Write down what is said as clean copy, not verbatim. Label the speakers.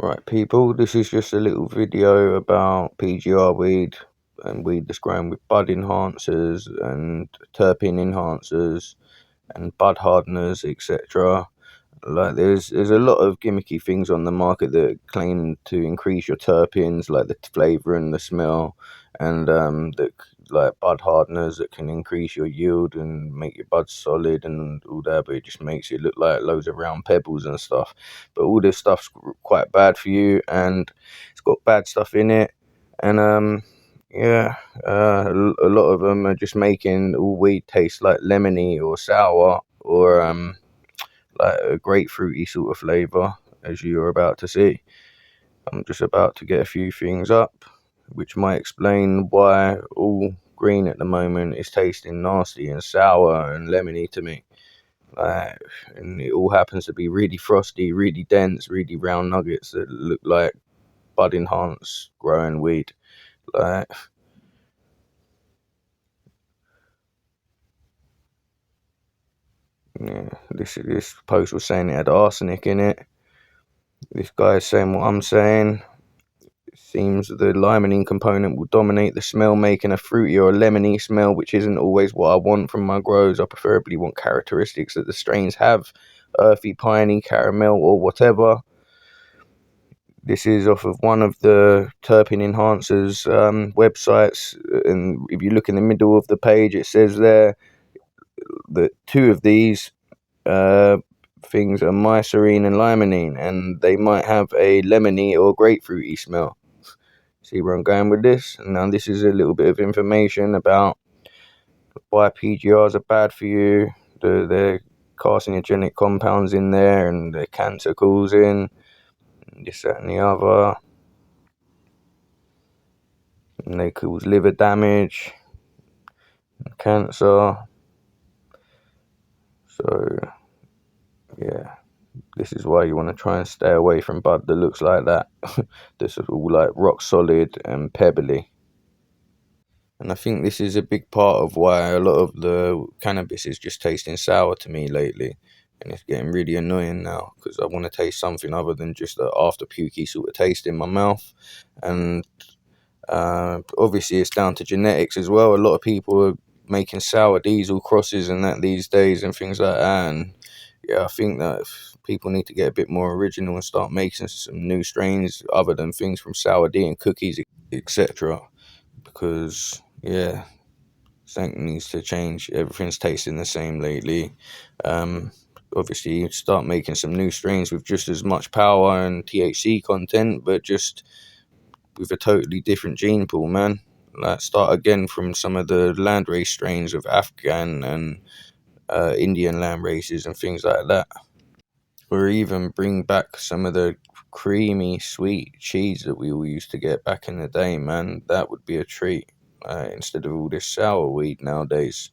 Speaker 1: Right, people, this is just a little video about PGR weed and weed that's grown with bud enhancers and terpene enhancers and bud hardeners, etc. Like there's a lot of gimmicky things on the market that claim to increase your terpenes, like the flavour and the smell, and that like bud hardeners that can increase your yield and make your buds solid and all that, but it just makes it look like loads of round pebbles and stuff. But all this stuff's quite bad for you, and it's got bad stuff in it, and yeah, a lot of them are just making all weed taste like lemony or sour or like a grapefruity sort of flavour, as you're about to see. I'm just about to get a few things up, which might explain why all green at the moment is tasting nasty and sour and lemony to me. Like, and it all happens to be really frosty, really dense, really round nuggets that look like bud enhanced growing weed. Like, yeah, this post was saying it had arsenic in it. This guy is saying what I'm saying. It seems the limonene component will dominate the smell, making a fruity or a lemony smell, which isn't always what I want from my grows. I preferably want characteristics that the strains have, earthy, piney, caramel, or whatever. This is off of one of the terpene enhancers websites, and if you look in the middle of the page, it says there that two of these things are mycerine and limonene, and they might have a lemony or grapefruity smell. See where I'm going with this? And now this is a little bit of information about why PGRs are bad for you. The carcinogenic compounds in there, and the cancer causing, and this, that, and the other. And they cause liver damage, and cancer. So, yeah. This is why you want to try and stay away from bud that looks like that. This is all like rock solid and pebbly. And I think this is a big part of why a lot of the cannabis is just tasting sour to me lately. And it's getting really annoying now because I want to taste something other than just the after pukey sort of taste in my mouth. And obviously it's down to genetics as well. A lot of people are making sour diesel crosses and that these days and things like that. And yeah, I think that people need to get a bit more original and start making some new strains other than things from sour D and cookies, etc. Because yeah, something needs to change. Everything's tasting the same lately. Obviously, you start making some new strains with just as much power and THC content, but just with a totally different gene pool, man. Like, start again from some of the landrace strains of Afghan and Indian land races and things like that. Or even bring back some of the creamy, sweet cheese that we all used to get back in the day, man. That would be a treat. Instead of all this sour weed nowadays.